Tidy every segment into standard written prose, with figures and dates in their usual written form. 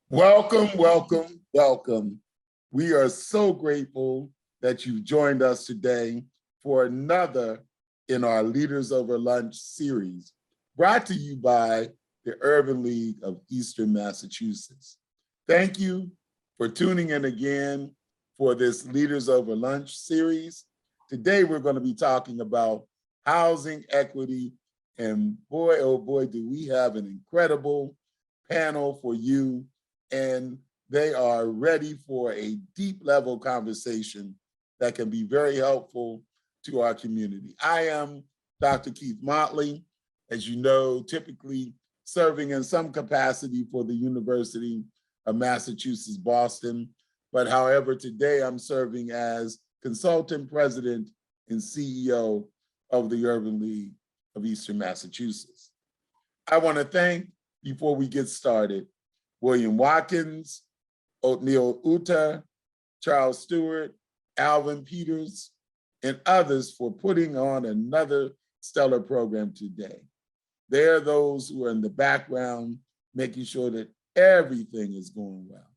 Welcome, welcome, welcome. We are so grateful that you've joined us today for another in our Leaders Over Lunch series, brought to you by the Urban League of Eastern Massachusetts. Thank you for tuning in again for this Leaders Over Lunch series. Today, we're going to be talking about housing equity, and boy, oh boy, do we have an incredible panel for you, and they are ready for a deep level conversation that can be very helpful to our community. I am Dr. Keith Motley, as you know, typically serving in some capacity for the University of Massachusetts, Boston. But however, today I'm serving as consultant president and CEO of the Urban League of Eastern Massachusetts. I want to thank, before we get started, William Watkins, Othniel Uta, Charles Stewart, Alvin Peters, and others for putting on another stellar program today. They are those who are in the background, making sure that everything is going well.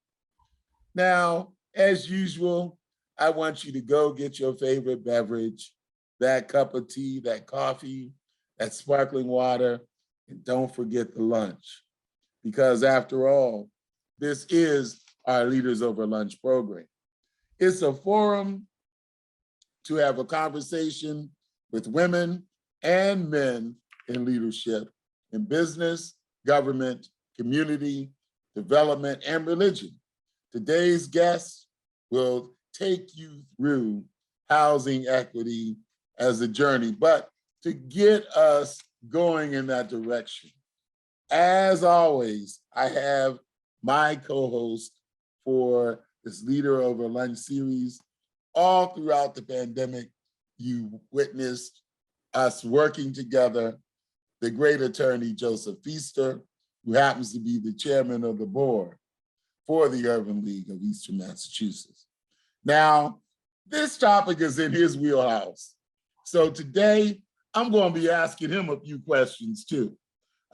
Now, as usual, I want you to go get your favorite beverage, that cup of tea, that coffee, that sparkling water, and don't forget the lunch. Because after all, this is our Leaders Over Lunch program. It's a forum to have a conversation with women and men in leadership, in business, government, community, development, and religion. Today's guest will take you through housing equity as a journey, but to get us going in that direction, as always, I have my co-host for this Leader Over Lunch series. All throughout the pandemic, you witnessed us working together, the great attorney Joseph Feaster, who happens to be the chairman of the board for the Urban League of Eastern Massachusetts. Now, this topic is in his wheelhouse. So today, I'm going to be asking him a few questions too.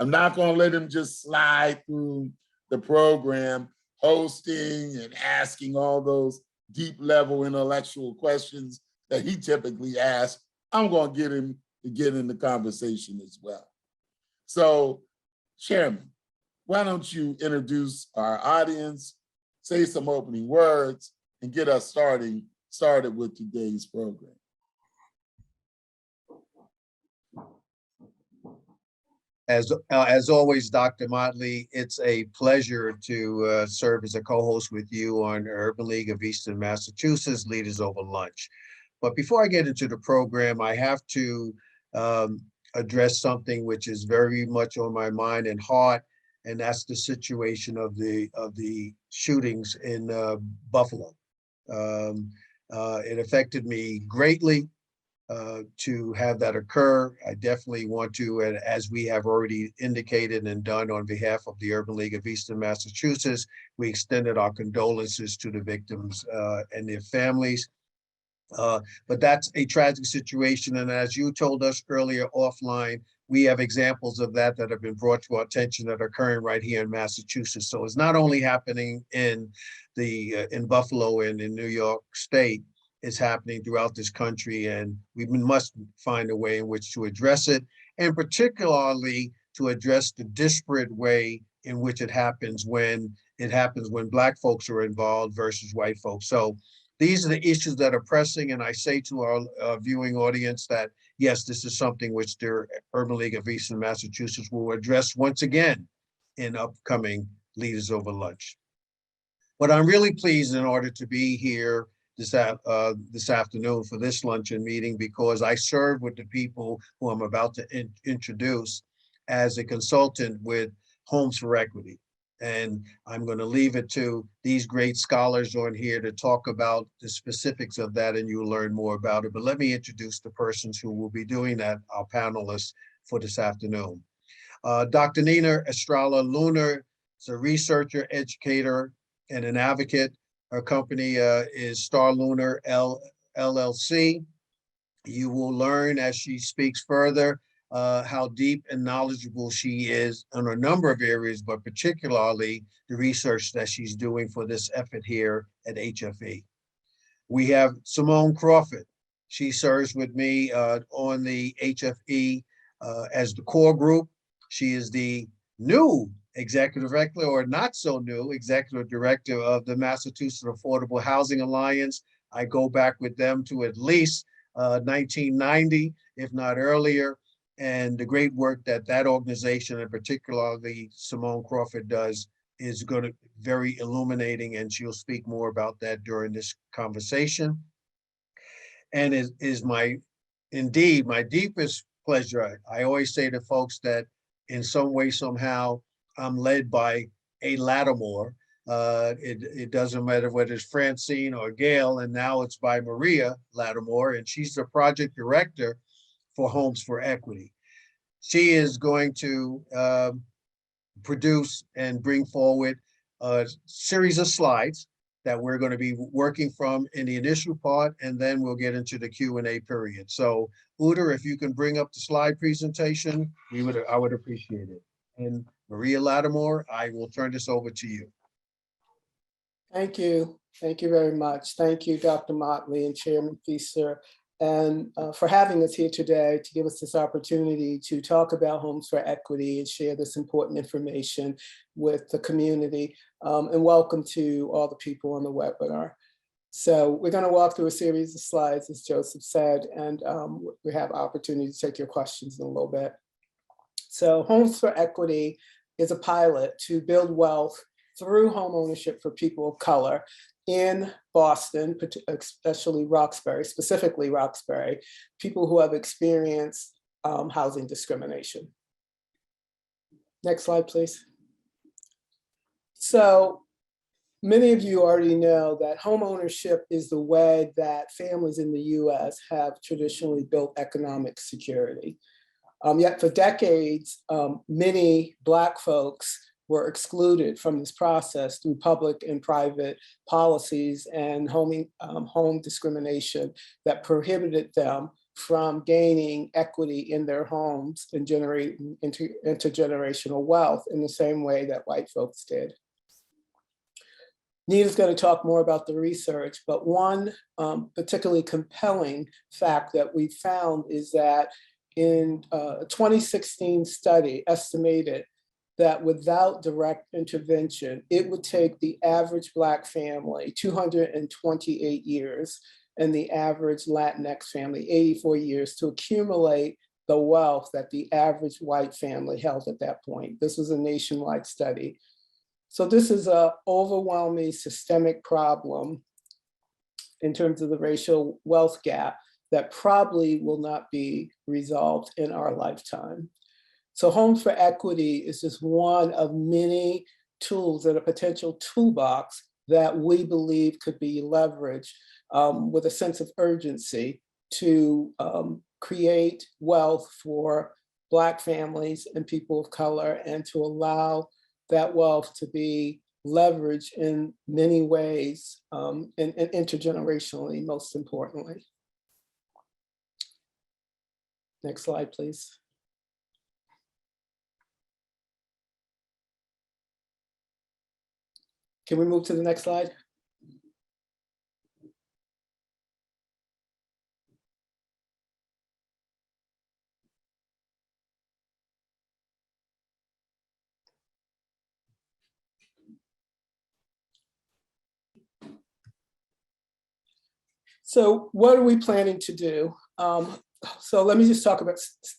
I'm not going to let him just slide through the program, hosting and asking all those deep level intellectual questions that he typically asks. I'm going to get him to get in the conversation as well. So, Chairman, why don't you introduce our audience, say some opening words, and get us started with today's program. As always, Dr. Motley, it's a pleasure to serve as a co-host with you on Urban League of Eastern Massachusetts, Leaders Over Lunch. But before I get into the program, I have to address something which is very much on my mind and heart, and that's the situation of the shootings in Buffalo. It affected me greatly. To have that occur. I definitely want to, and as we have already indicated and done on behalf of the Urban League of Eastern Massachusetts, we extended our condolences to the victims and their families. But that's a tragic situation. And as you told us earlier offline, we have examples of that have been brought to our attention that are occurring right here in Massachusetts. So it's not only happening in Buffalo and in New York State, is happening throughout this country, and we must find a way in which to address it, and particularly to address the disparate way in which it happens when Black folks are involved versus white folks. So these are the issues that are pressing, and I say to our viewing audience that, yes, this is something which the Urban League of Eastern Massachusetts will address once again in upcoming Leaders Over Lunch. But I'm really pleased in order to be here this afternoon for this luncheon meeting, because I serve with the people who I'm about to introduce as a consultant with Homes for Equity. And I'm going to leave it to these great scholars on here to talk about the specifics of that, and you'll learn more about it. But let me introduce the persons who will be doing that, our panelists for this afternoon. Dr. Nina Estrella Lunar is a researcher, educator, and an advocate. Her company is Star Lunar LLC. You will learn as she speaks further how deep and knowledgeable she is on a number of areas, but particularly the research that she's doing for this effort here at HFE. We have Simone Crawford. She serves with me on the HFE as the core group. She is the new executive director, or not so new executive director of the Massachusetts Affordable Housing Alliance. I go back with them to at least 1990, if not earlier. And the great work that that organization, and particularly Simone Crawford, does is going to very illuminating, and she'll speak more about that during this conversation. And it is indeed my deepest pleasure. I always say to folks that in some way, somehow, I'm led by a Lattimore. It doesn't matter whether it's Francine or Gail, and now it's by Maria Lattimore, and she's the project director for Homes for Equity. She is going to produce and bring forward a series of slides that we're going to be working from in the initial part, and then we'll get into the Q&A period. So Uda, if you can bring up the slide presentation, I would appreciate it. And Maria Lattimore, I will turn this over to you. Thank you. Thank you very much. Thank you, Dr. Motley and Chairman Feaster, and for having us here today to give us this opportunity to talk about Homes for Equity and share this important information with the community. And welcome to all the people on the webinar. So we're going to walk through a series of slides, as Joseph said, and we have opportunity to take your questions in a little bit. So Homes for Equity is a pilot to build wealth through home ownership for people of color in Boston, especially Roxbury, specifically Roxbury, people who have experienced housing discrimination. Next slide, please. So many of you already know that home ownership is the way that families in the US have traditionally built economic security. Yet for decades, many Black folks were excluded from this process through public and private policies and home discrimination that prohibited them from gaining equity in their homes and generating intergenerational wealth in the same way that white folks did. Nita's going to talk more about the research, but one particularly compelling fact that we found is that in a 2016 study estimated that without direct intervention, it would take the average Black family 228 years and the average Latinx family 84 years to accumulate the wealth that the average white family held at that point. This was a nationwide study. So this is an overwhelming systemic problem in terms of the racial wealth gap that probably will not be resolved in our lifetime. So Homes for Equity is just one of many tools in a potential toolbox that we believe could be leveraged with a sense of urgency to create wealth for Black families and people of color, and to allow that wealth to be leveraged in many ways and intergenerationally, most importantly. Next slide, please. Can we move to the next slide? So what are we planning to do? So let me just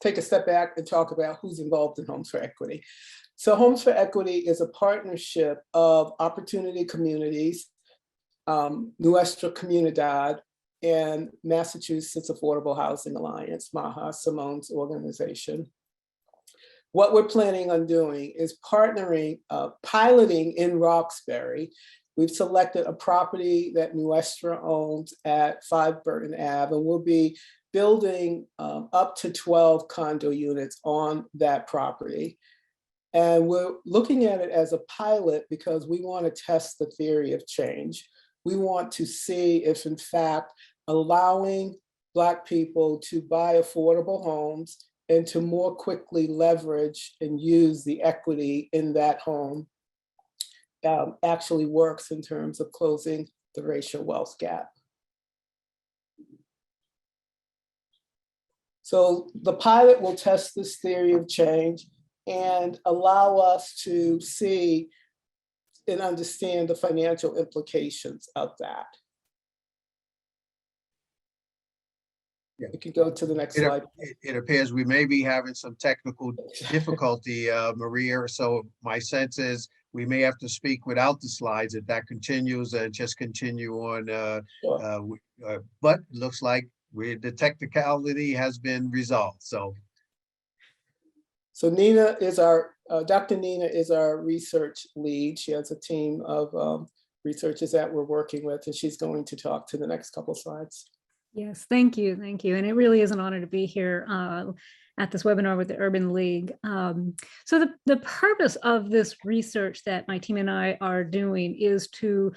take a step back and talk about who's involved in Homes for Equity. So Homes for Equity is a partnership of Opportunity Communities, Nuestra Comunidad, and Massachusetts Affordable Housing Alliance, MAHA, Simone's organization. What we're planning on doing is partnering, piloting in Roxbury. We've selected a property that Nuestra owns at 5 Burton Ave, and we'll be building up to 12 condo units on that property. And we're looking at it as a pilot because we want to test the theory of change. We want to see if, in fact, allowing Black people to buy affordable homes and to more quickly leverage and use the equity in that home actually works in terms of closing the racial wealth gap. So the pilot will test this theory of change and allow us to see and understand the financial implications of that. Yeah. We can go to the next slide. It appears we may be having some technical difficulty, Maria. So my sense is we may have to speak without the slides if that continues and just continue on. Sure. But it looks like the technicality has been resolved. So Nina is our, Dr. Nina is our research lead. She has a team of researchers that we're working with, and she's going to talk to the next couple slides. Yes, thank you. Thank you. And it really is an honor to be here at this webinar with the Urban League. So the purpose of this research that my team and I are doing is to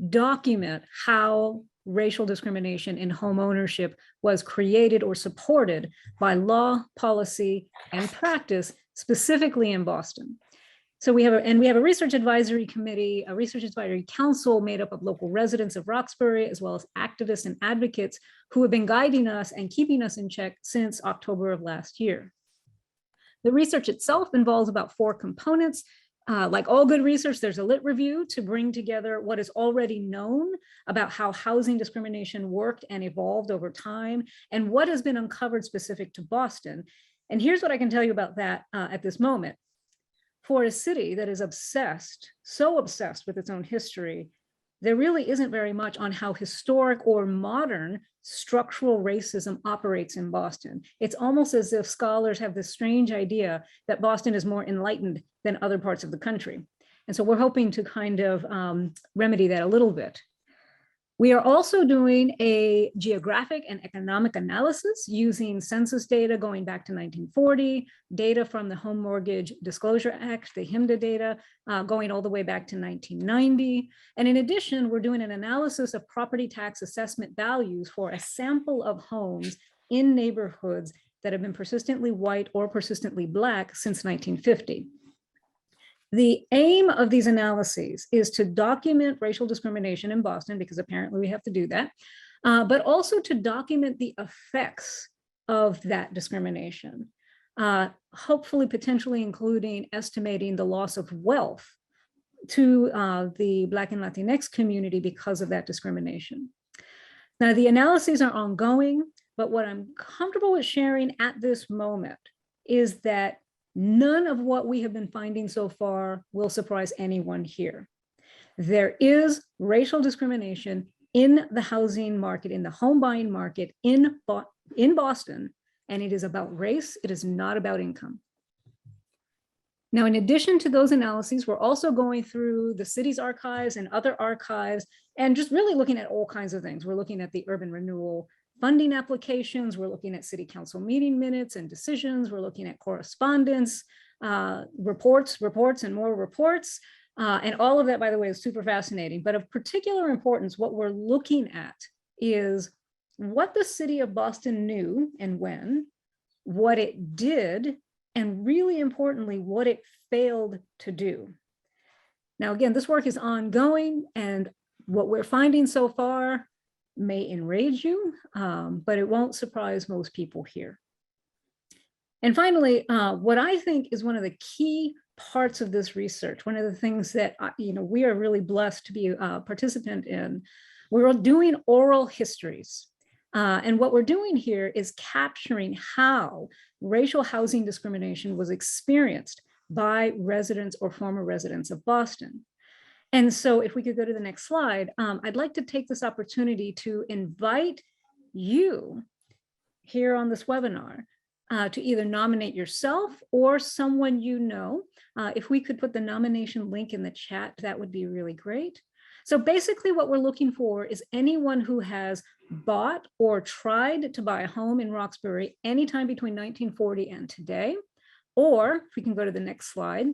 document how racial discrimination in home ownership was created or supported by law, policy, and practice, specifically in Boston. So we have a research advisory committee, a research advisory council made up of local residents of Roxbury, as well as activists and advocates who have been guiding us and keeping us in check since October of last year. The research itself involves about 4 components. Like all good research, there's a lit review to bring together what is already known about how housing discrimination worked and evolved over time, and what has been uncovered specific to Boston. And here's what I can tell you about that at this moment. For a city that is obsessed, so obsessed with its own history, there really isn't very much on how historic or modern structural racism operates in Boston. It's almost as if scholars have this strange idea that Boston is more enlightened than other parts of the country. And so we're hoping to kind of remedy that a little bit. We are also doing a geographic and economic analysis using census data going back to 1940, data from the Home Mortgage Disclosure Act, the HMDA data, going all the way back to 1990. And in addition, we're doing an analysis of property tax assessment values for a sample of homes in neighborhoods that have been persistently white or persistently Black since 1950. The aim of these analyses is to document racial discrimination in Boston, because apparently we have to do that, but also to document the effects of that discrimination, hopefully potentially including estimating the loss of wealth to the Black and Latinx community because of that discrimination. Now, the analyses are ongoing, but what I'm comfortable with sharing at this moment is that none of what we have been finding so far will surprise anyone here. There is racial discrimination in the housing market, in the home buying market in Boston, and it is about race. It is not about income. Now, in addition to those analyses, we're also going through the city's archives and other archives and just really looking at all kinds of things. We're looking at the urban renewal funding applications, we're looking at city council meeting minutes and decisions, we're looking at correspondence, reports, and more reports. And all of that, by the way, is super fascinating. But of particular importance, what we're looking at is what the city of Boston knew and when, what it did, and really importantly, what it failed to do. Now, again, this work is ongoing, and what we're finding so far may enrage you, but it won't surprise most people here. And finally, what I think is one of the key parts of this research, one of the things that we are really blessed to be a participant in, we're doing oral histories. And what we're doing here is capturing how racial housing discrimination was experienced by residents or former residents of Boston. And so if we could go to the next slide, I'd like to take this opportunity to invite you here on this webinar to either nominate yourself or someone you know. If we could put the nomination link in the chat, that would be really great. So basically what we're looking for is anyone who has bought or tried to buy a home in Roxbury anytime between 1940 and today, or if we can go to the next slide,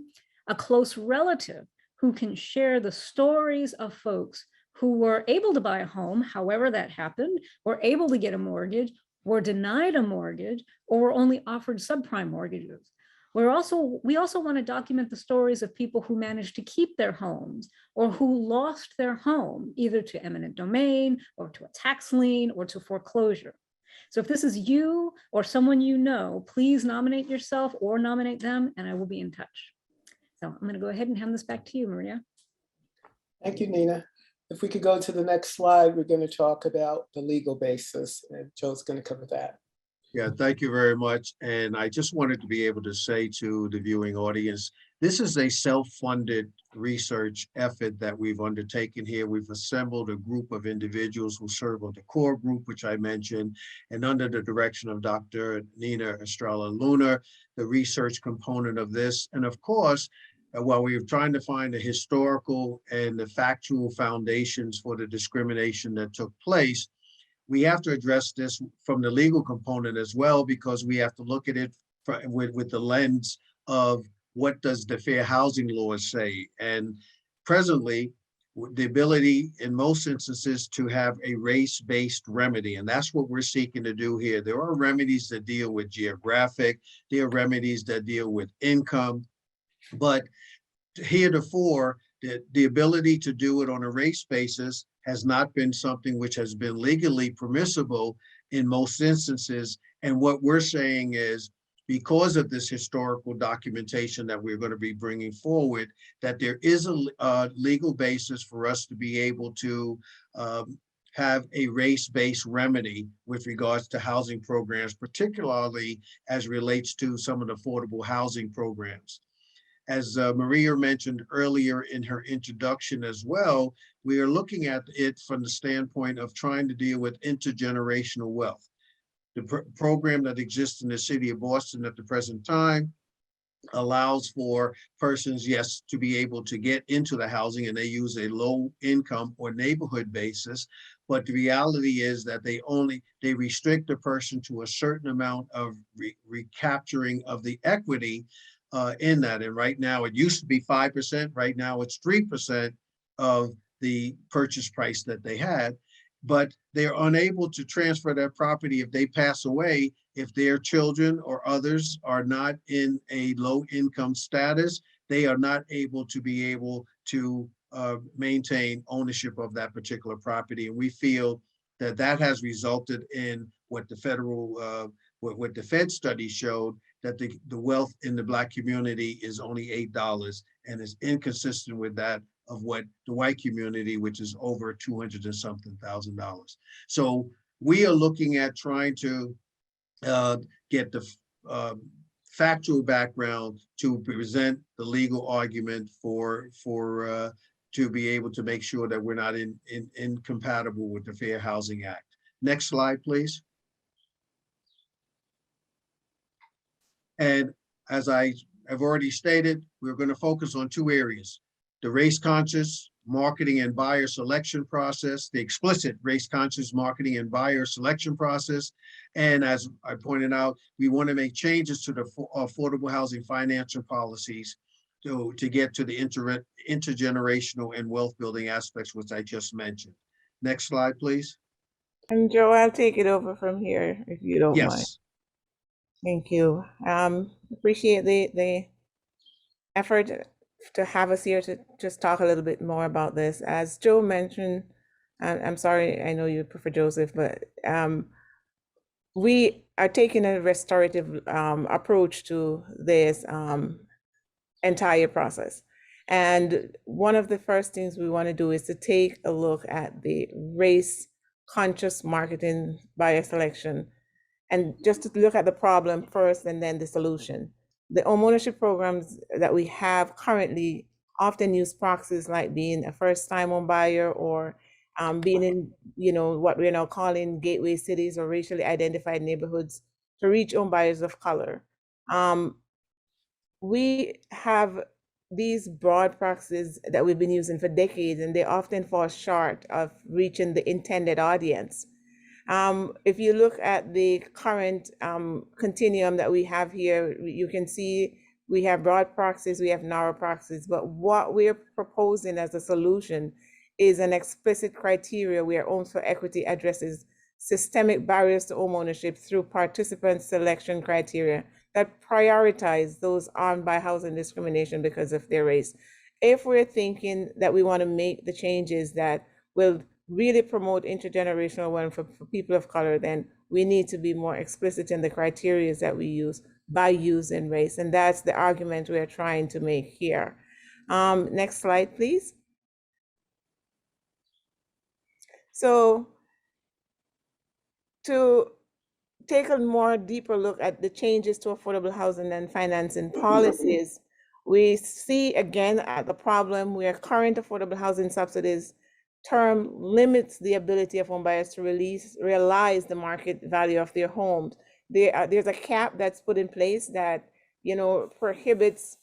a close relative who can share the stories of folks who were able to buy a home, however that happened, or able to get a mortgage, were denied a mortgage, or were only offered subprime mortgages. We also want to document the stories of people who managed to keep their homes or who lost their home, either to eminent domain or to a tax lien or to foreclosure. So if this is you or someone you know, please nominate yourself or nominate them, and I will be in touch. So I'm going to go ahead and hand this back to you, Maria. Thank you, Nina. If we could go to the next slide, we're going to talk about the legal basis, and Joe's going to cover that. Yeah, thank you very much. And I just wanted to be able to say to the viewing audience, this is a self-funded research effort that we've undertaken here. We've assembled a group of individuals who serve on the core group, which I mentioned, and under the direction of Dr. Nina Estrella Luna, the research component of this. And of course, while we were trying to find the historical and the factual foundations for the discrimination that took place, we have to address this from the legal component as well, because we have to look at it with the lens of what does the fair housing laws say. And presently, the ability in most instances to have a race-based remedy, and that's what we're seeking to do here. There are remedies that deal with geographic, there are remedies that deal with income, but heretofore, the ability to do it on a race basis has not been something which has been legally permissible in most instances. And what we're saying is, because of this historical documentation that we're going to be bringing forward, that there is a legal basis for us to be able to have a race-based remedy with regards to housing programs, particularly as relates to some of the affordable housing programs. As Maria mentioned earlier in her introduction as well, we are looking at it from the standpoint of trying to deal with intergenerational wealth. The program that exists in the city of Boston at the present time allows for persons, yes, to be able to get into the housing, and they use a low income or neighborhood basis. But the reality is that they restrict a person to a certain amount of recapturing of the equity in that. And right now it used to be 5%, right now it's 3% of the purchase price that they had, but they're unable to transfer their property if they pass away. If their children or others are not in a low income status, they are not able to maintain ownership of that particular property. And we feel that that has resulted in what the federal, what the Fed study showed, that the wealth in the Black community is only $8 and is inconsistent with that of what the white community, which is over 200 and something thousand dollars. So we are looking at trying to get the factual background to present the legal argument for to be able to make sure that we're not incompatible with the Fair Housing Act. Next slide, please. And as I have already stated, we're going to focus on two areas: the race-conscious marketing and buyer selection process, the explicit race-conscious marketing and buyer selection process. And as I pointed out, we want to make changes to the affordable housing financial policies to get to the intergenerational and wealth building aspects, which I just mentioned. Next slide, please. And Joe, I'll take it over from here if you don't mind. Yes. Thank you. Appreciate the effort to have us here to just talk a little bit more about this. As Joe mentioned, I'm sorry, I know you prefer Joseph, but we are taking a restorative approach to this entire process. And one of the first things we want to do is to take a look at the race conscious marketing buyer selection, and just to look at the problem first and then the solution. The homeownership programs that we have currently often use proxies like being a first-time home buyer or being in, what we're now calling gateway cities or racially identified neighborhoods to reach home buyers of color. We have these broad proxies that we've been using for decades, and they often fall short of reaching the intended audience. If you look at the current continuum that we have here, you can see we have broad proxies, we have narrow proxies, but what we're proposing as a solution is an explicit criteria where Homes for Equity addresses systemic barriers to homeownership through participant selection criteria that prioritize those harmed by housing discrimination because of their race. If we're thinking that we want to make the changes that will really promote intergenerational wealth for people of color, then we need to be more explicit in the criteria that we use by using race. And that's the argument we're trying to make here. Next slide, please. So to take a more deeper look at the changes to affordable housing and financing policies, we see again at the problem where current affordable housing subsidies term limits the ability of homebuyers to realize the market value of their homes. There's a cap that's put in place that, you know, prohibits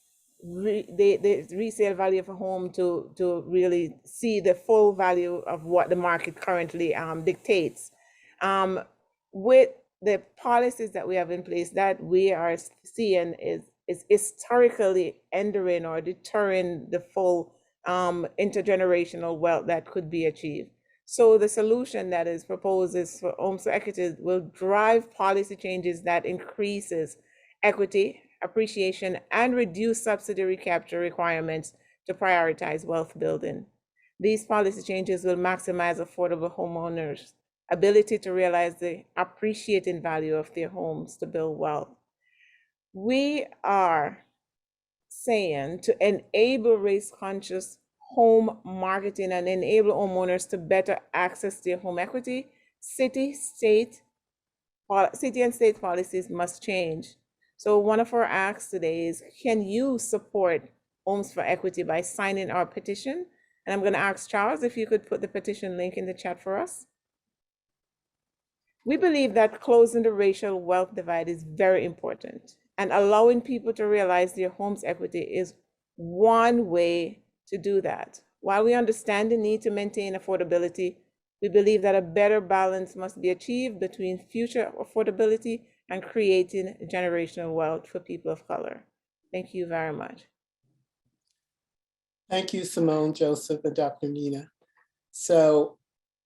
the resale value of a home to really see the full value of what the market currently dictates. With the policies that we have in place, that we are seeing is historically hindering or deterring the full intergenerational wealth that could be achieved. So the solution that is proposed is for Homes for Equity will drive policy changes that increases equity, appreciation, and reduce subsidy recapture requirements to prioritize wealth building. These policy changes will maximize affordable homeowners' ability to realize the appreciating value of their homes to build wealth. We are saying to enable race-conscious home marketing and enable homeowners to better access their home equity, city and state policies must change. So one of our asks today is, can you support Homes for Equity by signing our petition? And I'm going to ask Charles if you could put the petition link in the chat for us. We believe that closing the racial wealth divide is very important, and allowing people to realize their home's equity is one way to do that. While we understand the need to maintain affordability, we believe that a better balance must be achieved between future affordability and creating generational wealth for people of color. Thank you very much. Thank you, Simone, Joseph, and Dr. Nina. So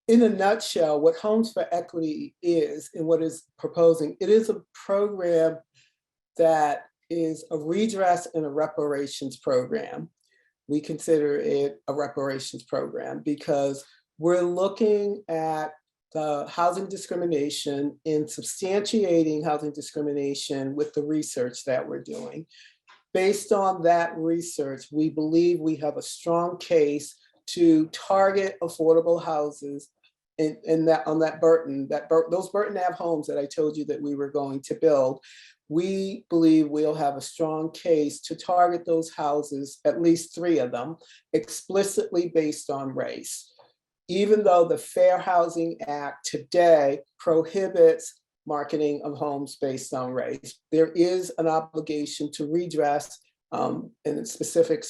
in a nutshell, what Homes for Equity is and what is proposing, it is a program that is a redress and a reparations program. We consider it a reparations program because we're looking at the housing discrimination and substantiating housing discrimination with the research that we're doing. Based on that research, we believe we have a strong case to target affordable houses and that on that those Burton Ave homes that I told you that we were going to build. We believe we'll have a strong case to target those houses, at least 3 of them, explicitly based on race. Even though the Fair Housing Act today prohibits marketing of homes based on race, there is an obligation to redress in specific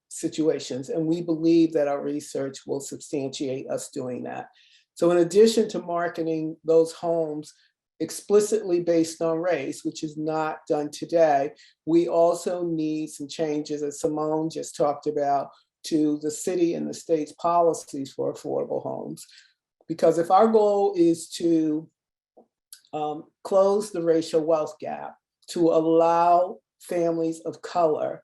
situations. And we believe that our research will substantiate us doing that. So in addition to marketing those homes explicitly based on race, which is not done today, we also need some changes, as Simone just talked about, to the city and the state's policies for affordable homes. Because if our goal is to close the racial wealth gap, to allow families of color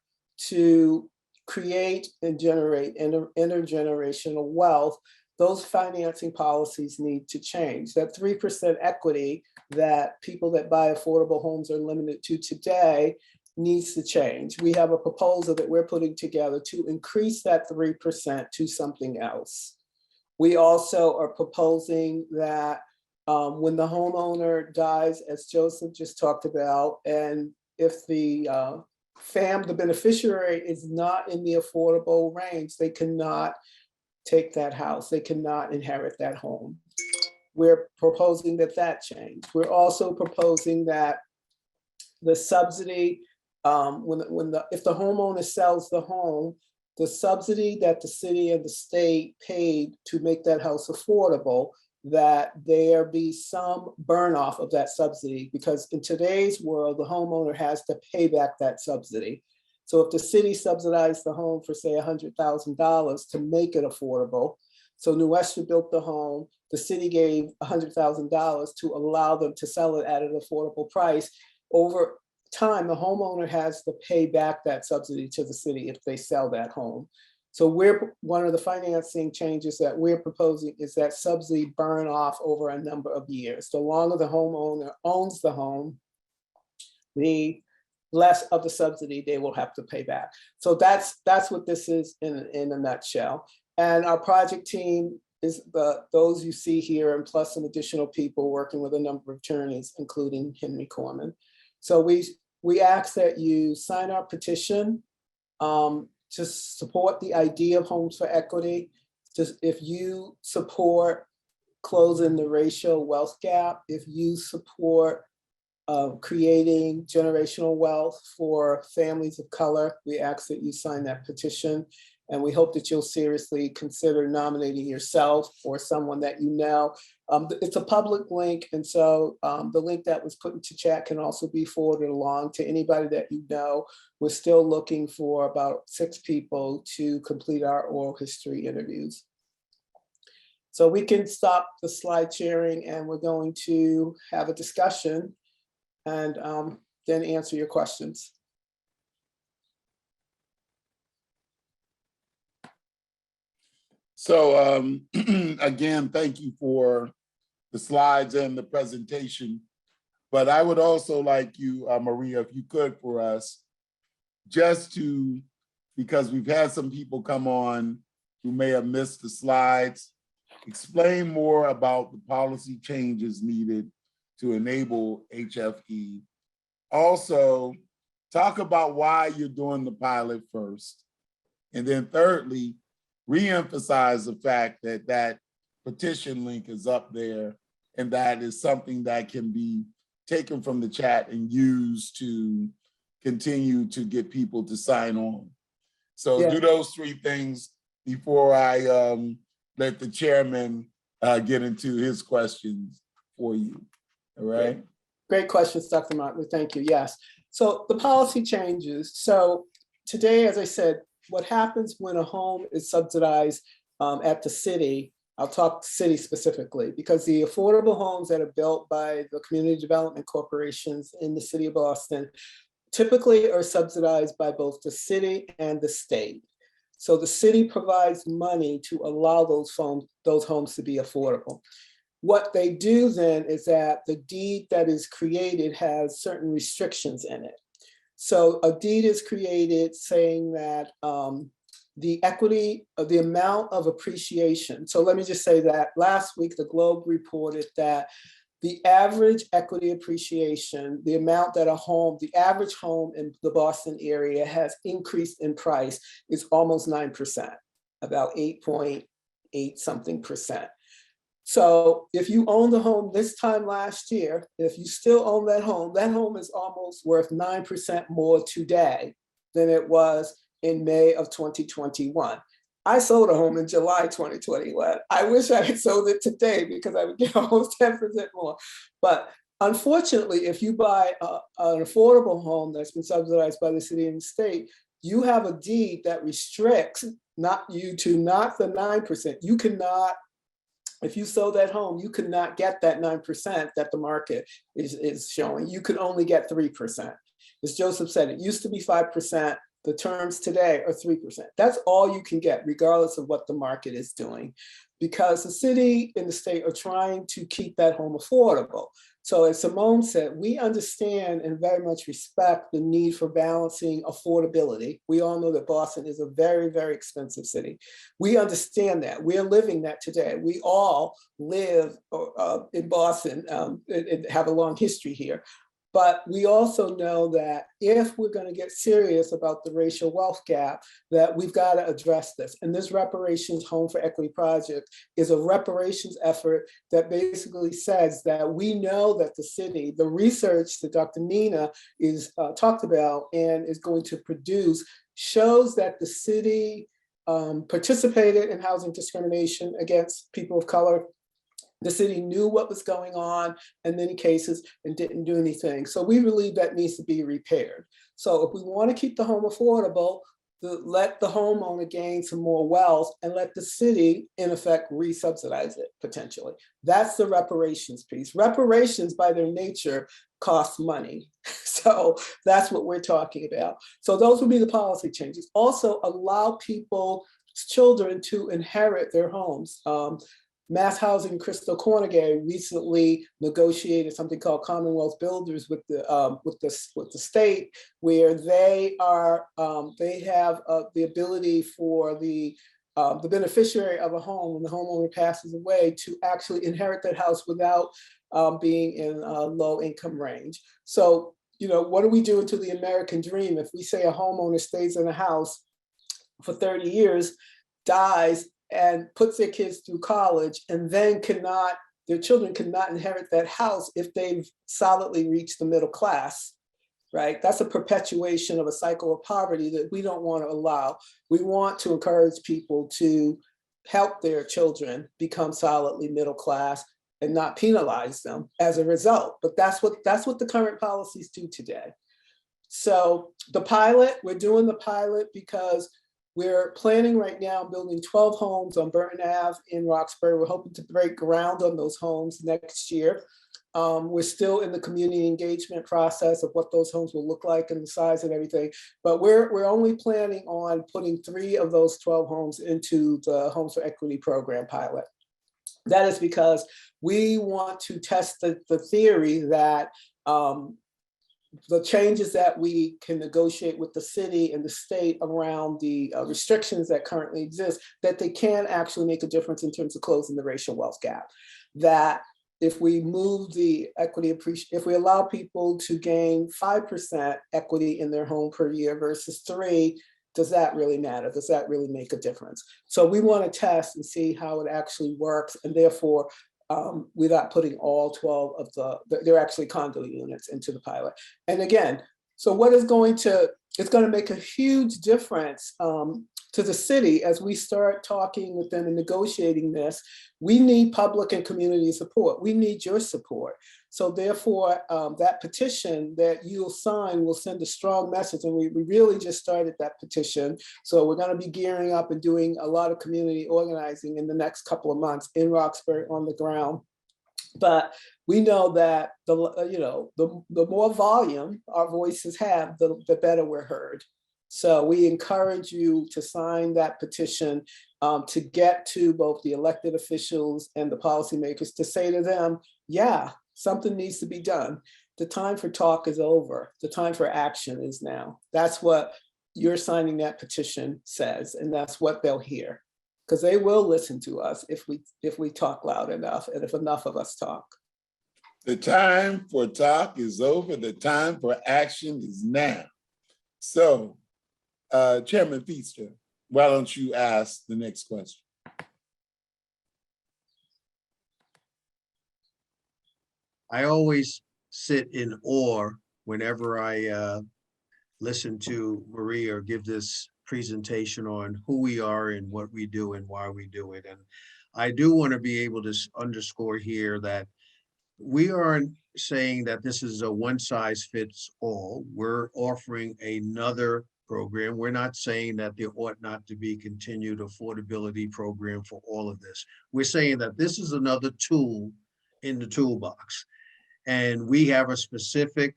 to create and generate intergenerational wealth, those financing policies need to change. That 3% equity that people that buy affordable homes are limited to today needs to change. We have a proposal that we're putting together to increase that 3% to something else. We also are proposing that when the homeowner dies, as Joseph just talked about, and if the beneficiary is not in the affordable range, they cannot take that house. They cannot inherit that home. We're proposing that change. We're also proposing that the subsidy, if the homeowner sells the home, the subsidy that the city and the state paid to make that house affordable, that there be some burn off of that subsidy, because in today's world, the homeowner has to pay back that subsidy. So if the city subsidized the home for say $100,000 to make it affordable, so New Western built the home, the city gave $100,000 to allow them to sell it at an affordable price. Over time, the homeowner has to pay back that subsidy to the city if they sell that home. So one of the financing changes that we're proposing is that subsidy burn off over a number of years. The longer the homeowner owns the home, the less of the subsidy they will have to pay back. So that's what this is in a nutshell. And our project team is those you see here, and plus some additional people working with a number of attorneys, including Henry Corman. So we ask that you sign our petition to support the idea of Homes for Equity. Just if you support closing the racial wealth gap, if you support creating generational wealth for families of color, we ask that you sign that petition. And we hope that you'll seriously consider nominating yourself or someone that you know. It's a public link, and so the link that was put into chat can also be forwarded along to anybody that you know. We're still looking for about 6 people to complete our oral history interviews. So we can stop the slide sharing, and we're going to have a discussion and then answer your questions. So again, thank you for the slides and the presentation. But I would also like you, Maria, if you could for us, just to, because we've had some people come on who may have missed the slides, explain more about the policy changes needed to enable HFE. Also, talk about why you're doing the pilot first. And then thirdly, re-emphasize the fact that that petition link is up there, and that is something that can be taken from the chat and used to continue to get people to sign on. So do those 3 things before I let the chairman get into his questions for you. All right. Great questions, Dr. Motley. Thank you. Yes. So the policy changes. So today, as I said, what happens when a home is subsidized at the city, I'll talk city specifically, because the affordable homes that are built by the community development corporations in the city of Boston typically are subsidized by both the city and the state. So the city provides money to allow those homes to be affordable. What they do then is that the deed that is created has certain restrictions in it. So a deed is created saying that the equity of the amount of appreciation. So let me just say that last week, the Globe reported that the average equity appreciation, the amount that the average home in the Boston area has increased in price is almost 9%, about 8.8 something percent. So if you own the home this time last year, if you still own that home is almost worth 9% more today than it was in May of 2021. I sold a home in July 2021. I wish I had sold it today because I would get almost 10% more. But unfortunately, if you buy an affordable home that's been subsidized by the city and the state, you have a deed that restricts not the 9%. You cannot, if you sold that home, you could not get that 9% that the market is showing. You could only get 3%. As Joseph said, it used to be 5%. The terms today are 3%. That's all you can get, regardless of what the market is doing, because the city and the state are trying to keep that home affordable. So as Simone said, we understand and very much respect the need for balancing affordability. We all know that Boston is a very, very expensive city. We understand that. We're living that today. We all live in Boston and have a long history here. But we also know that if we're going to get serious about the racial wealth gap, that we've got to address this. And this Reparations Home for Equity project is a reparations effort that basically says that we know that the city, the research that Dr. Nina is talked about and is going to produce shows that the city participated in housing discrimination against people of color. The city knew what was going on in many cases and didn't do anything. So we believe that needs to be repaired. So if we want to keep the home affordable, let the homeowner gain some more wealth and let the city, in effect, re-subsidize it potentially. That's the reparations piece. Reparations by their nature cost money. So that's what we're talking about. So those would be the policy changes. Also allow people's children to inherit their homes. Mass Housing Crystal Cornegay recently negotiated something called Commonwealth Builders with the state, where they have the ability for the beneficiary of a home, when the homeowner passes away, to actually inherit that house without being in a low income range. So, you know, what are we doing to the American dream if we say a homeowner stays in a house for 30 years, dies, and puts their kids through college, and then their children cannot inherit that house if they've solidly reached the middle class, right? That's a perpetuation of a cycle of poverty that we don't want to allow. We want to encourage people to help their children become solidly middle class and not penalize them as a result. But that's what the current policies do today. So the pilot, we're doing the pilot because we're planning right now building 12 homes on Burton Ave in Roxbury. We're hoping to break ground on those homes next year. We're still in the community engagement process of what those homes will look like and the size and everything. But we're only planning on putting 3 of those 12 homes into the Homes for Equity program pilot. That is because we want to test the theory that the changes that we can negotiate with the city and the state around the restrictions that currently exist, that they can actually make a difference in terms of closing the racial wealth gap. That if we move the equity if we allow people to gain 5% equity in their home per year versus 3%, does that really matter? Does that really make a difference? So we want to test and see how it actually works, and therefore we're not putting all 12 of they're actually condo units into the pilot. And again, so what is it's going to make a huge difference to the city as we start talking with them and negotiating this. We need public and community support. We need your support. So therefore, that petition that you'll sign will send a strong message. And we really just started that petition. So we're going to be gearing up and doing a lot of community organizing in the next couple of months in Roxbury on the ground. But we know that the more volume our voices have, the better we're heard. So we encourage you to sign that petition to get to both the elected officials and the policymakers to say to them, yeah, something needs to be done. The time for talk is over. The time for action is now. That's what you're signing that petition says, and that's what they'll hear, because they will listen to us if we talk loud enough and if enough of us talk. The time for talk is over. The time for action is now. So, Chairman Feaster, why don't you ask the next question? I always sit in awe whenever I listen to Maria give this presentation on who we are and what we do and why we do it. And I do want to be able to underscore here that we aren't saying that this is a one size fits all. We're offering another program. We're not saying that there ought not to be continued affordability program for all of this. We're saying that this is another tool in the toolbox. And we have a specific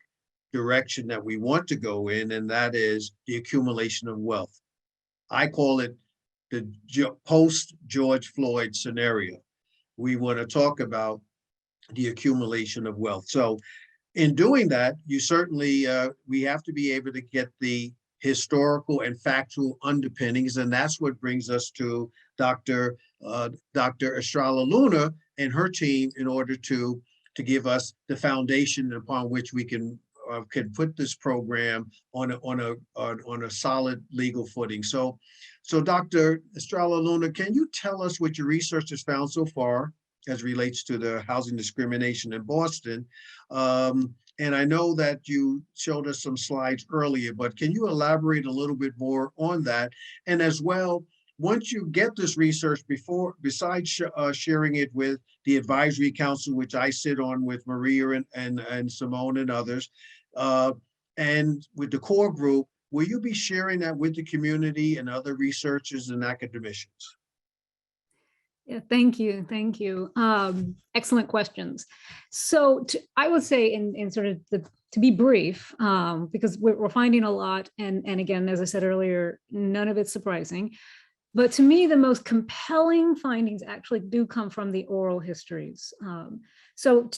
direction that we want to go in, and that is the accumulation of wealth. I call it the post-George Floyd scenario. We want to talk about the accumulation of wealth. So in doing that, you certainly, we have to be able to get the historical and factual underpinnings, and that's what brings us to Dr. Estrella Luna and her team in order to give us the foundation upon which we can put this program on a solid legal footing. So Dr. Estrella Luna, can you tell us what your research has found so far as relates to the housing discrimination in Boston? And I know that you showed us some slides earlier, but can you elaborate a little bit more on that? And as well, once you get this research, besides sharing it with the advisory council, which I sit on with Maria and Simone and others, and with the core group, Will you be sharing that with the community and other researchers and academicians? Yeah, thank you. Thank you. Excellent questions. So I would say in sort of to be brief, because we're finding a lot. And again, as I said earlier, none of it's surprising. But to me, the most compelling findings actually do come from the oral histories. So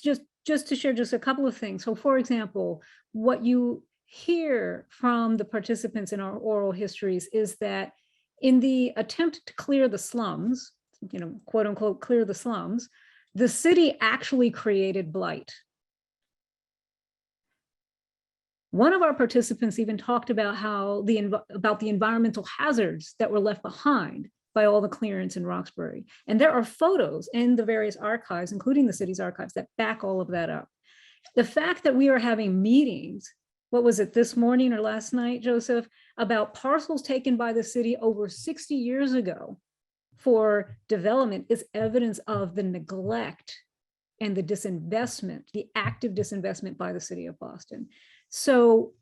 just to share just a couple of things. So for example, what you hear from the participants in our oral histories is that in the attempt to clear the slums, quote unquote, clear the slums, the city actually created blight. One of our participants even talked about about the environmental hazards that were left behind by all the clearance in Roxbury. And there are photos in the various archives, including the city's archives, that back all of that up. The fact that we are having meetings, what was it, this morning or last night, Joseph, about parcels taken by the city over 60 years ago for development is evidence of the neglect and the disinvestment, the active disinvestment by the city of Boston. So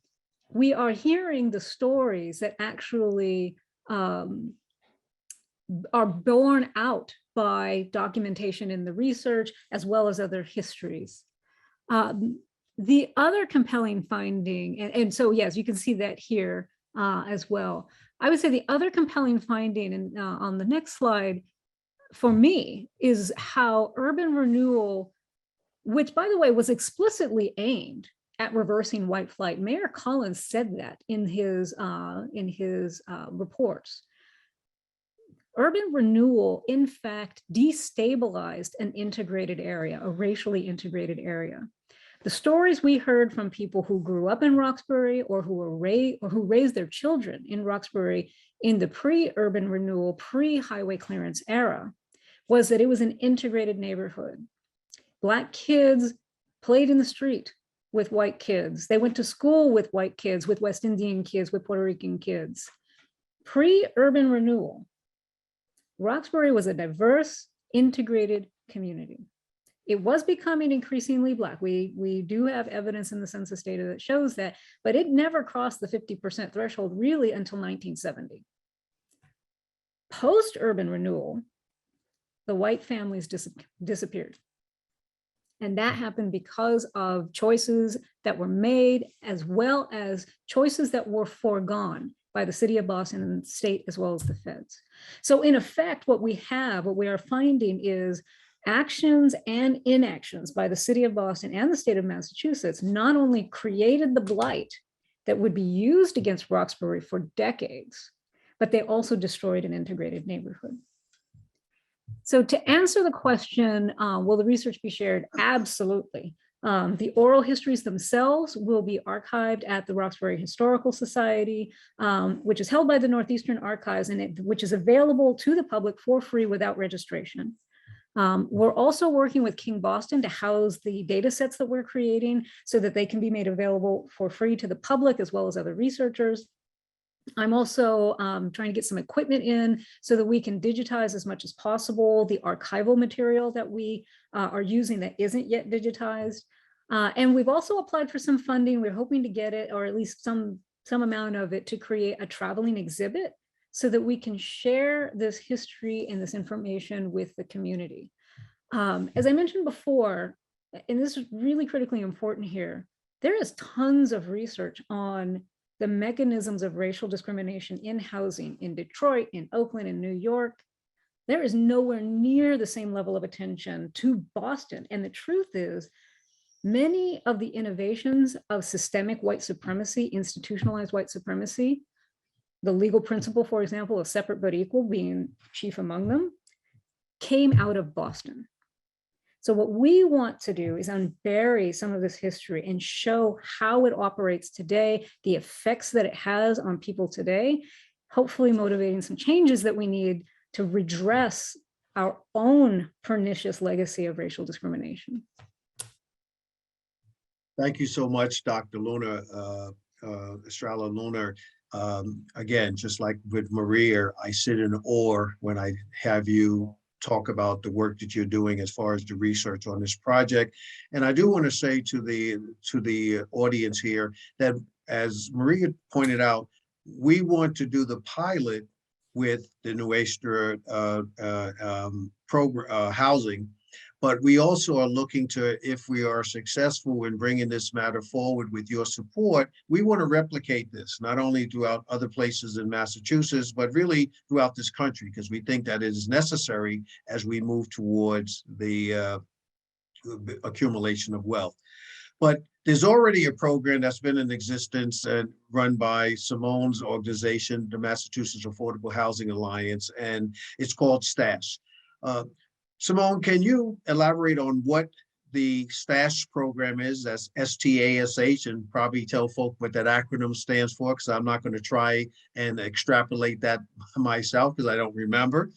we are hearing the stories that actually are borne out by documentation in the research, as well as other histories. The other compelling finding, and so yes, you can see that here as well. I would say the other compelling finding, and on the next slide, for me, is how urban renewal, which by the way was explicitly aimed at reversing white flight. Mayor Collins said that in his reports. Urban renewal, in fact, destabilized an integrated area, a racially integrated area. The stories we heard from people who grew up in Roxbury or who raised their children in Roxbury in the pre-urban renewal, pre-highway clearance era, was that it was an integrated neighborhood. Black kids played in the street with white kids. They went to school with white kids, with West Indian kids, with Puerto Rican kids. Pre-urban renewal, Roxbury was a diverse, integrated community. It was becoming increasingly Black. We do have evidence in the census data that shows that, but it never crossed the 50% threshold really until 1970. Post-urban renewal, the white families disappeared. And that happened because of choices that were made, as well as choices that were foregone by the city of Boston and the state, as well as the feds. So in effect, what we are finding is actions and inactions by the city of Boston and the state of Massachusetts not only created the blight that would be used against Roxbury for decades, but they also destroyed an integrated neighborhood. So to answer the question, will the research be shared? Absolutely. The oral histories themselves will be archived at the Roxbury Historical Society, which is held by the Northeastern Archives, and which is available to the public for free without registration. We're also working with King Boston to house the data sets that we're creating so that they can be made available for free to the public as well as other researchers. I'm also trying to get some equipment in so that we can digitize as much as possible the archival material that we are using that isn't yet digitized. And we've also applied for some funding. We're hoping to get it, or at least some amount of it, to create a traveling exhibit so that we can share this history and this information with the community. As I mentioned before, and this is really critically important here, there is tons of research on the mechanisms of racial discrimination in housing in Detroit, in Oakland, in New York. There is nowhere near the same level of attention to Boston. And the truth is, many of the innovations of systemic white supremacy, institutionalized white supremacy, the legal principle, for example, of separate but equal being chief among them, came out of Boston. So what we want to do is unbury some of this history and show how it operates today, the effects that it has on people today, hopefully motivating some changes that we need to redress our own pernicious legacy of racial discrimination. Thank you so much, Dr. Luna, Estrella Luna. Again, just like with Maria, I sit in awe when I have you talk about the work that you're doing as far as the research on this project. And I do want to say to the audience here that, as Maria pointed out, we want to do the pilot with the Nuestra program housing, but we also are looking to, if we are successful in bringing this matter forward with your support, we want to replicate this not only throughout other places in Massachusetts, but really throughout this country, because we think that it is necessary as we move towards the accumulation of wealth. But there's already a program that's been in existence and run by Simone's organization, the Massachusetts Affordable Housing Alliance, and it's called STASH. Simone, can you elaborate on what the STASH program is? That's STASH, and probably tell folk what that acronym stands for, because I'm not going to try and extrapolate that myself because I don't remember.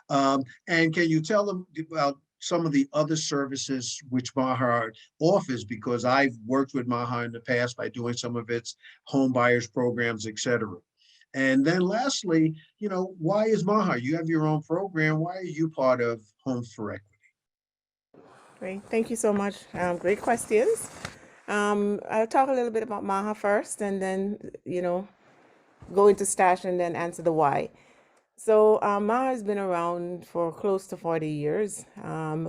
And can you tell them about some of the other services which MAHA offers, because I've worked with MAHA in the past by doing some of its home buyers programs, et cetera. And then lastly, you know, why is MAHA? You have your own program. Why are you part of Homes for Equity? Great, thank you so much. Great questions. I'll talk a little bit about MAHA first, and then, you know, go into STASH and then answer the why. So MAHA has been around for close to 40 years.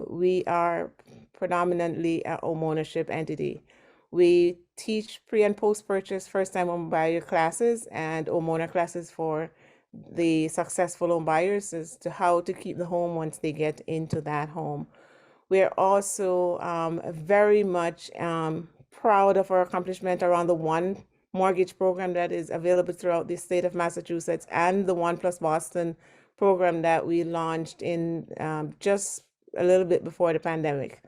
We are predominantly a homeownership entity. We teach pre and post-purchase first-time home buyer classes and homeowner classes for the successful home buyers as to how to keep the home once they get into that home. We're also very much proud of our accomplishment around the One Mortgage program that is available throughout the state of Massachusetts, and the One Plus Boston program that we launched in just a little bit before the pandemic.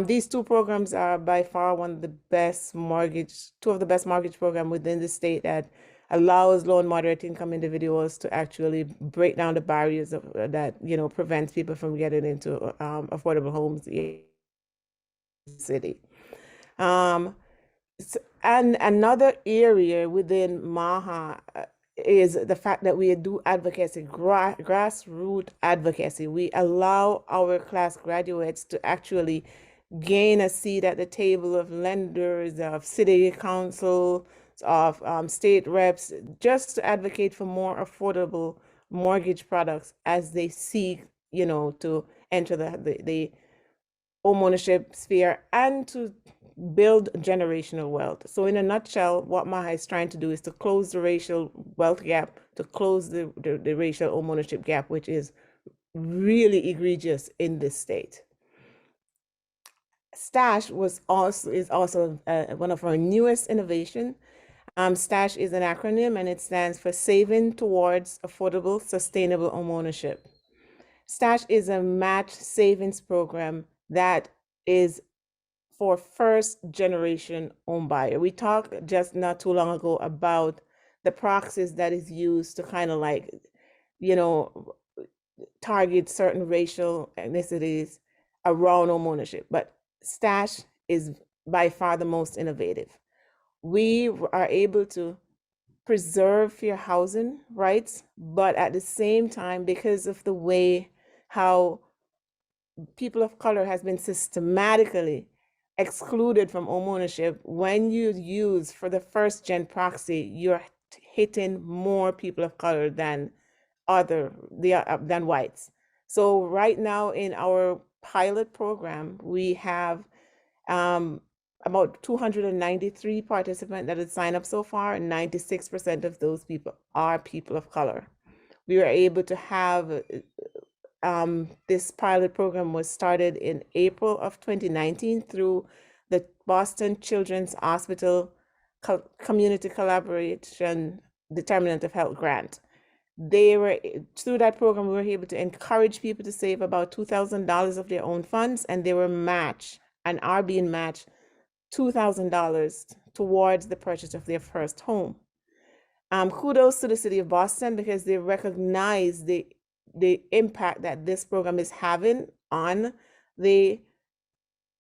These two programs are by far two of the best mortgage programs within the state that allows low and moderate income individuals to actually break down the barriers that, you know, prevents people from getting into affordable homes in the city. And another area within MAHA is the fact that we do advocacy, grassroots advocacy. We allow our class graduates to actually gain a seat at the table of lenders, of city council, of state reps, just to advocate for more affordable mortgage products as they seek, you know, to enter the homeownership sphere and to build generational wealth. So in a nutshell, what MAHA is trying to do is to close the racial wealth gap, to close the racial homeownership gap, which is really egregious in this state. STASH is also one of our newest innovation. STASH is an acronym, and it stands for Saving Towards Affordable Sustainable Homeownership. STASH is a match savings program that is for first generation home buyer. We talked just not too long ago about the proxies that is used to kind of like, you know, target certain racial ethnicities around homeownership, but STASH is by far the most innovative. We are able to preserve fair housing rights, but at the same time, because of the way how people of color has been systematically excluded from homeownership, when you use for the first gen proxy, you're hitting more people of color than whites. So right now in our pilot program, we have about 293 participants that have signed up so far, and 96% of those people are people of color. We were able to have this pilot program was started in April of 2019 through the Boston Children's Hospital Community Collaboration Determinant of Health Grant. Through that program, we were able to encourage people to save about $2,000 of their own funds, and they were matched and are being matched $2,000 towards the purchase of their first home. Kudos to the city of Boston, because they recognize the impact that this program is having on the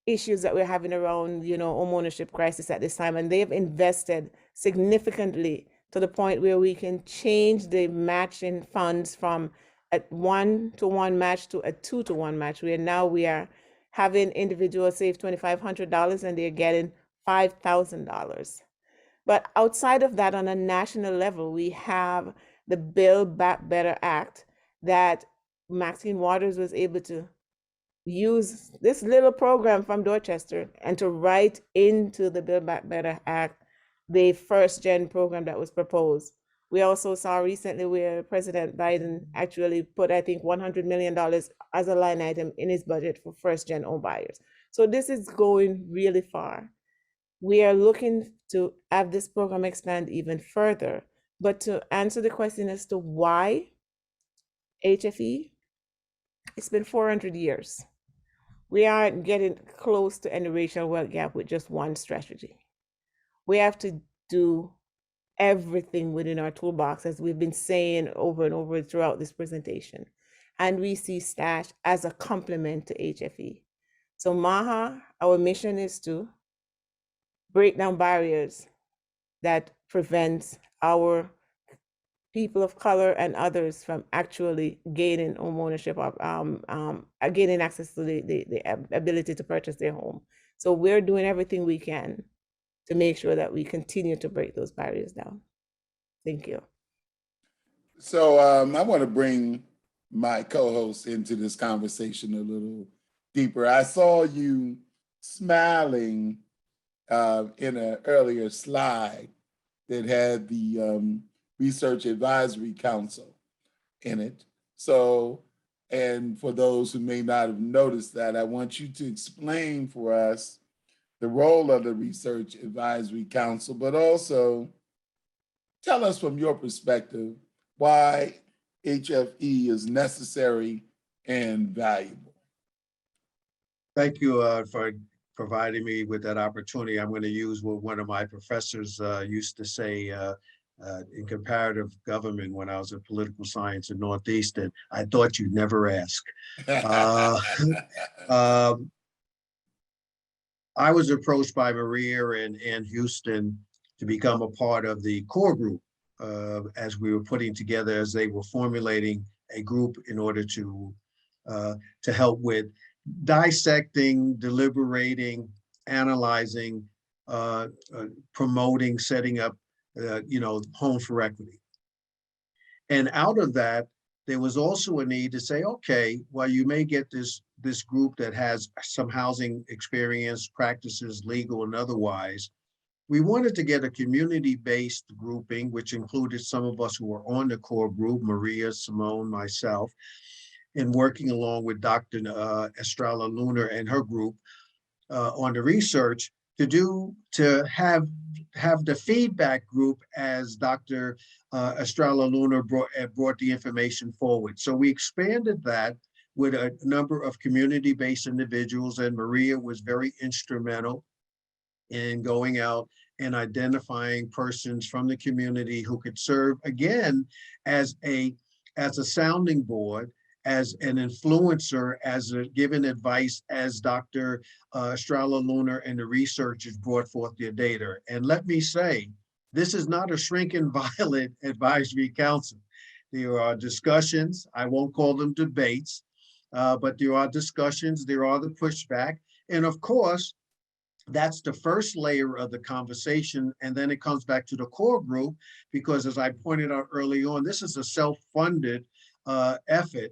issues that we're having around, you know, homeownership crisis at this time. And they have invested significantly to the point where we can change the matching funds from a 1-to-1 match to a 2-to-1 match, where now we are having individuals save $2,500 and they're getting $5,000. But outside of that, on a national level, we have the Build Back Better Act that Maxine Waters was able to use this little program from Dorchester and to write into the Build Back Better Act the first gen program that was proposed. We also saw recently where President Biden actually put, I think, $100 million as a line item in his budget for first gen home buyers. So this is going really far. We are looking to have this program expand even further. But to answer the question as to why HFE, it's been 400 years. We aren't getting close to any racial wealth gap with just one strategy. We have to do everything within our toolbox, as we've been saying over and over throughout this presentation. And we see STASH as a complement to HFE. So MAHA, our mission is to break down barriers that prevent our people of color and others from actually gaining home ownership, gaining access to the ability to purchase their home. So we're doing everything we can to make sure that we continue to break those barriers down. Thank you. So I want to bring my co-host into this conversation a little deeper. I saw you smiling in an earlier slide that had the Research Advisory Council in it. So, and for those who may not have noticed that, I want you to explain for us the role of the Research Advisory Council, but also tell us from your perspective why HFE is necessary and valuable. Thank you for providing me with that opportunity. I'm going to use what one of my professors used to say in comparative government when I was in political science in Northeastern. I thought you'd never ask. I was approached by Maria and Ann Houston to become a part of the core group as we were putting together, as they were formulating a group in order to help with dissecting, deliberating, analyzing, promoting, setting up, home for equity. And out of that, there was also a need to say, okay, well, you may get this group that has some housing experience, practices, legal and otherwise. We wanted to get a community-based grouping, which included some of us who were on the core group, Maria, Simone, myself, and working along with Dr. Estrella Lunar and her group on the research to have the feedback group as Dr. Estrella Lunar brought the information forward. So we expanded that with a number of community-based individuals, and Maria was very instrumental in going out and identifying persons from the community who could serve again as a sounding board, as an influencer, as a given advice, as Dr. Estrella Lunar and the researchers brought forth their data. And let me say, this is not a shrink and violet advisory council. There are discussions, I won't call them debates, but there are discussions, there are the pushback. And of course, that's the first layer of the conversation. And then it comes back to the core group, because as I pointed out early on, this is a self-funded effort.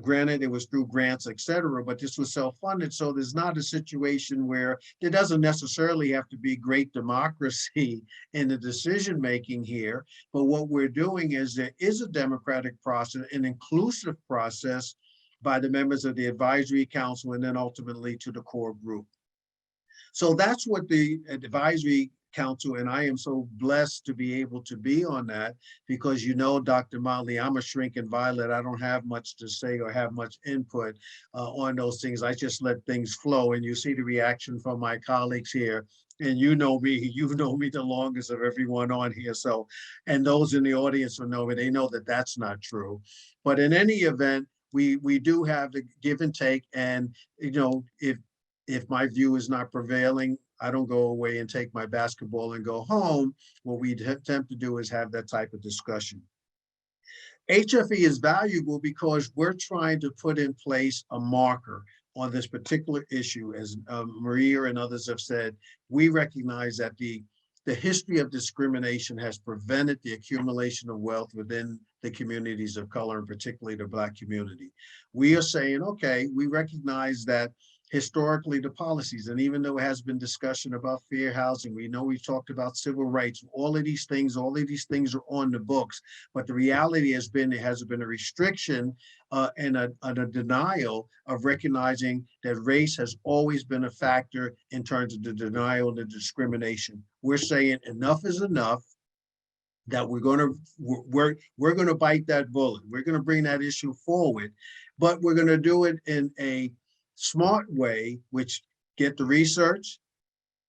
Granted, it was through grants, et cetera, but this was self-funded. So there's not a situation where there doesn't necessarily have to be great democracy in the decision-making here. But what we're doing is there is a democratic process, an inclusive process by the members of the advisory council, and then ultimately to the core group. So that's what the advisory council, and I am so blessed to be able to be on that, because Dr. Motley, I'm a shrink and violet. I don't have much to say or have much input on those things. I just let things flow, and you see the reaction from my colleagues here. And you know me the longest of everyone on here. So, and those in the audience will know me, they know that that's not true. But in any event, we do have the give and take. And, if my view is not prevailing, I don't go away and take my basketball and go home. What we attempt to do is have that type of discussion. HFE is valuable because we're trying to put in place a marker on this particular issue. As Maria and others have said, we recognize that the the history of discrimination has prevented the accumulation of wealth within the communities of color, and particularly the Black community. We are saying, okay, we recognize that historically the policies, and even though it has been discussion about fair housing, we know we've talked about civil rights, all of these things are on the books, but the reality has been, it has been a restriction and a denial of recognizing that race has always been a factor in terms of the denial and the discrimination. We're saying enough is enough, that we're going to bite that bullet. We're going to bring that issue forward, but we're going to do it in a smart way, which get the research,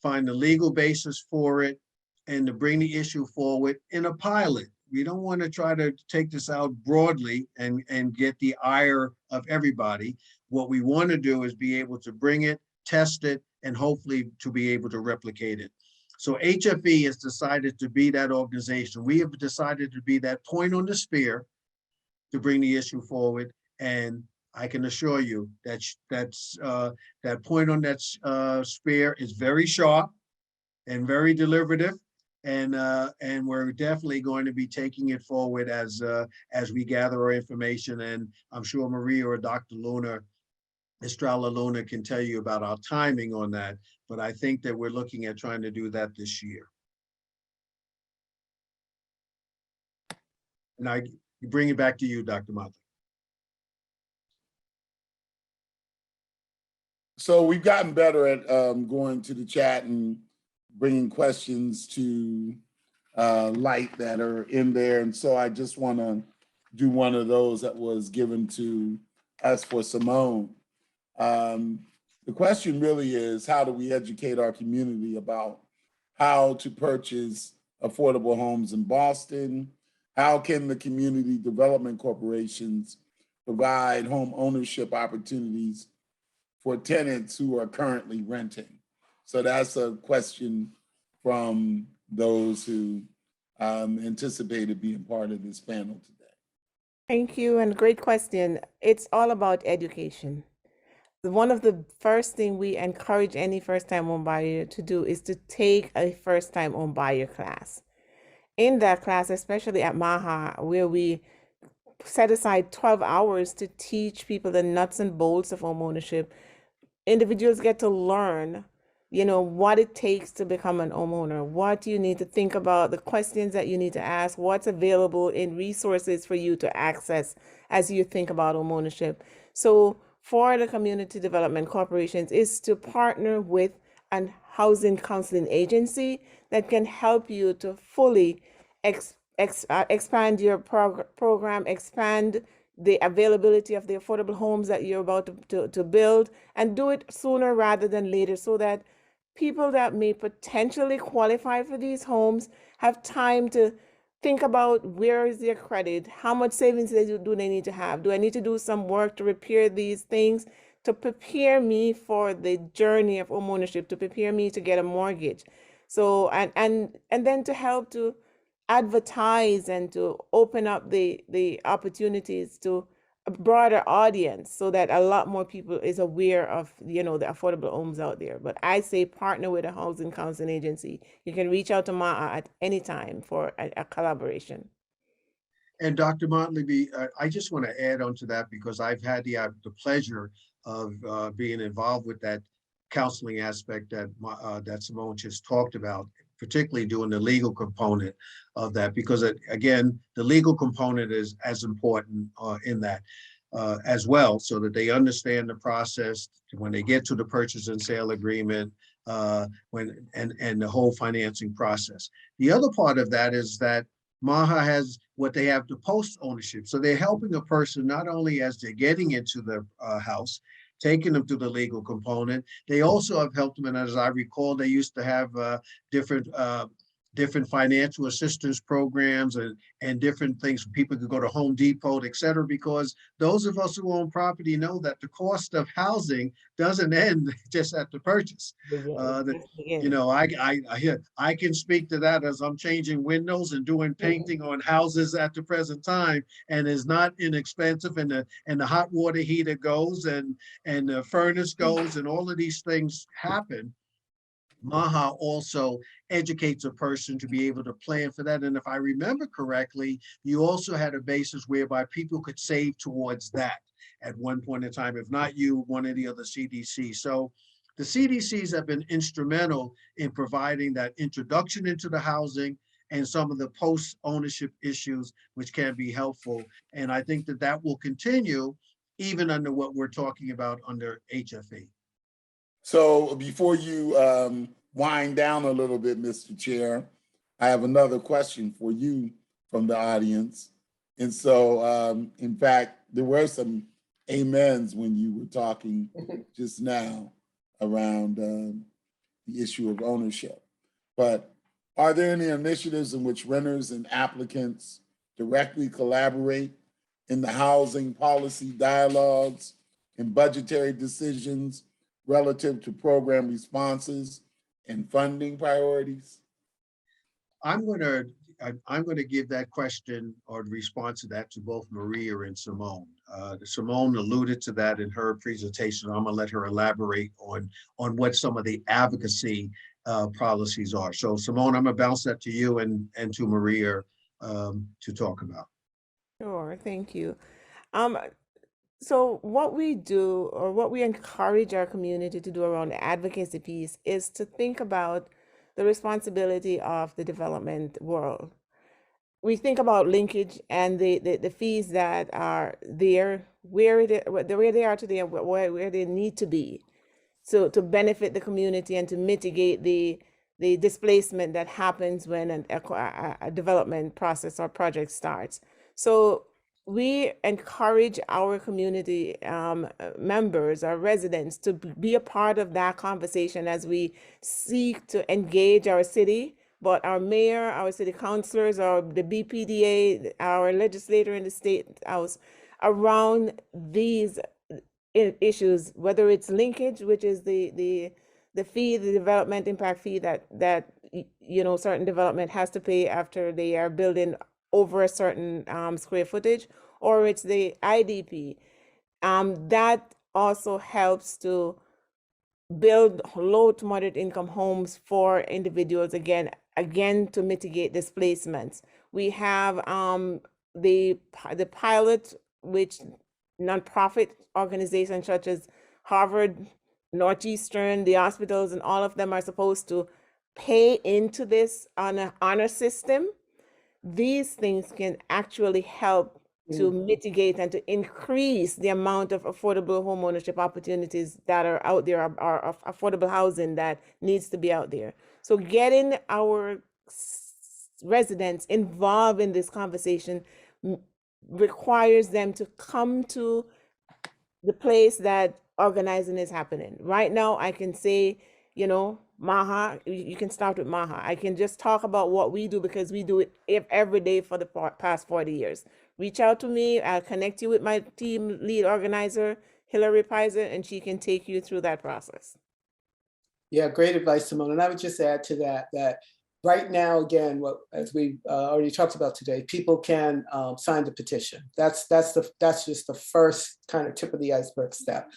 find the legal basis for it, and to bring the issue forward in a pilot. We don't want to try to take this out broadly and get the ire of everybody. What we want to do is be able to bring it, test it, and hopefully to be able to replicate it. So HFE has decided to be that organization. We have decided to be that point on the spear to bring the issue forward. And I can assure you that that point on that spear is very sharp and very deliberative. And we're definitely going to be taking it forward as we gather our information. And I'm sure Maria or Dr. Luna, Estrella Luna, can tell you about our timing on that. But I think that we're looking at trying to do that this year. And I bring it back to you, Dr. Motley. So we've gotten better at going to the chat and bringing questions to light that are in there. And so I just want to do one of those that was given to us for Simone. The question really is, how do we educate our community about how to purchase affordable homes in Boston? How can the community development corporations provide home ownership opportunities for tenants who are currently renting? So that's a question from those who anticipated being part of this panel today. Thank you, and great question. It's all about education. One of the first things we encourage any first-time home buyer to do is to take a first-time home buyer class. In that class, especially at MAHA, where we set aside 12 hours to teach people the nuts and bolts of home ownership, individuals get to learn, what it takes to become an homeowner, what you need to think about, the questions that you need to ask, what's available in resources for you to access as you think about home ownership. So for the community development corporations is to partner with a housing counseling agency that can help you to fully expand your program, expand the availability of the affordable homes that you're about to build, and do it sooner rather than later, so that people that may potentially qualify for these homes have time to think about where is their credit, how much savings do they need to have, do I need to do some work to repair these things to prepare me for the journey of homeownership, to prepare me to get a mortgage. So and then to help to advertise and to open up the opportunities to a broader audience, so that a lot more people is aware of the affordable homes out there. But I say partner with a housing counseling agency. You can reach out to MAHA at any time for a collaboration. And Dr. Motley, I just want to add on to that, because I've had the pleasure of being involved with that counseling aspect that Simone just talked about, particularly doing the legal component of that, because again, the legal component is as important in that as well, so that they understand the process when they get to the purchase and sale agreement, and the whole financing process. The other part of that is that MAHA has what they have, the post ownership. So they're helping a person not only as they're getting into the house, taking them to the legal component. They also have helped them, and as I recall, they used to have different financial assistance programs and different things. People could go to Home Depot, et cetera, because those of us who own property know that the cost of housing doesn't end just at the purchase. I can speak to that as I'm changing windows and doing painting on houses at the present time, and it's not inexpensive, and the hot water heater goes and the furnace goes, and all of these things happen. MAHA also educates a person to be able to plan for that. And if I remember correctly, you also had a basis whereby people could save towards that at one point in time, if not you, one of the other CDCs. So the CDCs have been instrumental in providing that introduction into the housing and some of the post-ownership issues, which can be helpful. And I think that that will continue even under what we're talking about under HFE. So before you wind down a little bit, Mr. Chair, I have another question for you from the audience. And so, in fact, there were some amens when you were talking just now around the issue of ownership. But are there any initiatives in which renters and applicants directly collaborate in the housing policy dialogues and budgetary decisions relative to program responses and funding priorities? I'm going to give that question or response to that to both Maria and Simone. Simone alluded to that in her presentation. I'm going to let her elaborate on what some of the advocacy policies are. So Simone, I'm going to bounce that to you and to Maria to talk about. Sure, thank you. So what we do, or what we encourage our community to do around the advocacy piece, is to think about the responsibility of the development world. We think about linkage and the fees that are there, where they are today and where they need to be. So to benefit the community and to mitigate the displacement that happens when a development process or project starts. So we encourage our community members, our residents, to be a part of that conversation as we seek to engage our city, but our mayor, our city councilors, or the BPDA, our legislator in the state house, around these issues, whether it's linkage, which is the fee, the development impact fee that certain development has to pay after they are building over a certain square footage, or it's the IDP. That also helps to build low to moderate income homes for individuals, again to mitigate displacements. We have the pilot, which nonprofit organizations such as Harvard, Northeastern, the hospitals, and all of them are supposed to pay into this on an honor system. These things can actually help to mitigate and to increase the amount of affordable homeownership opportunities that are out there, or affordable housing that needs to be out there. So getting our residents involved in this conversation requires them to come to the place that organizing is happening. Right now, I can say, MAHA, you can start with MAHA. I can just talk about what we do because we do it every day for the past 40 years. Reach out to me. I'll connect you with my team lead organizer, Hillary Pizer, and she can take you through that process. Yeah, great advice, Simone. And I would just add to that right now, again, as we already talked about today, people can sign the petition. That's just the first kind of tip of the iceberg step.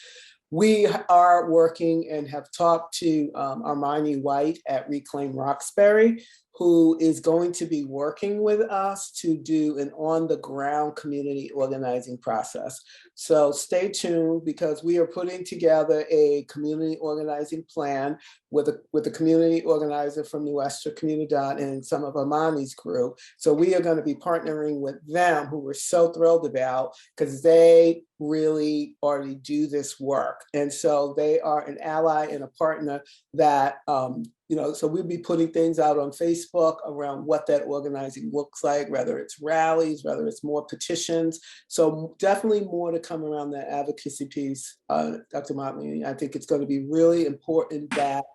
We are working and have talked to Armani White at Reclaim Roxbury, who is going to be working with us to do an on-the-ground community organizing process. So stay tuned, because we are putting together a community organizing plan with a community organizer from New Esther Comunidad and some of Armani's crew. So we are going to be partnering with them, who we're so thrilled about, because they really already do this work. And so they are an ally and a partner that, so we'll be putting things out on Facebook around what that organizing looks like, whether it's rallies, whether it's more petitions. So definitely more to come around that advocacy piece, Dr. Motley. I think it's going to be really important that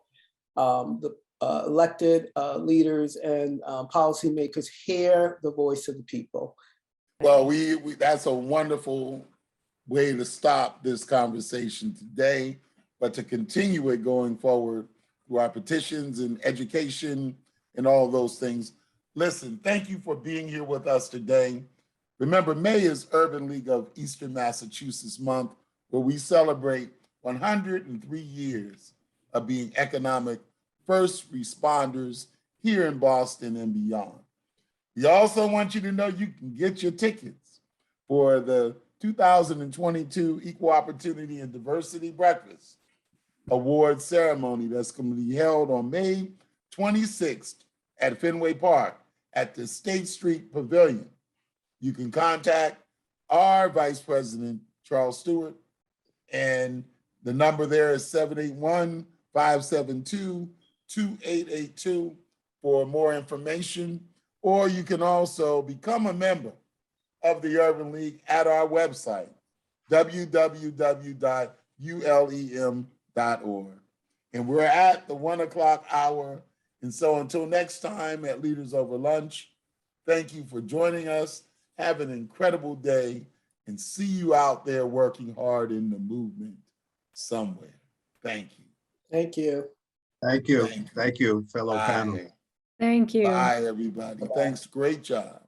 the elected leaders and policymakers hear the voice of the people. Well, that's a wonderful way to stop this conversation today, but to continue it going forward through our petitions and education and all those things. Listen, thank you for being here with us today. Remember, May is Urban League of Eastern Massachusetts Month, where we celebrate 103 years of being economic first responders here in Boston and beyond. We also want you to know you can get your tickets for the 2022 Equal Opportunity and Diversity Breakfast Award ceremony that's going to be held on May 26th at Fenway Park at the State Street Pavilion. You can contact our Vice President, Charles Stewart, and the number there is 781-572-2882 for more information. Or you can also become a member of the Urban League at our website, www.ulem.org. And we're at the 1 o'clock hour. And so until next time at Leaders Over Lunch, thank you for joining us. Have an incredible day and see you out there working hard in the movement somewhere. Thank you. Thank you. Thank you. Thank you. Thank you, fellow panel. Bye. Thank you. Bye, everybody. Thanks. Great job.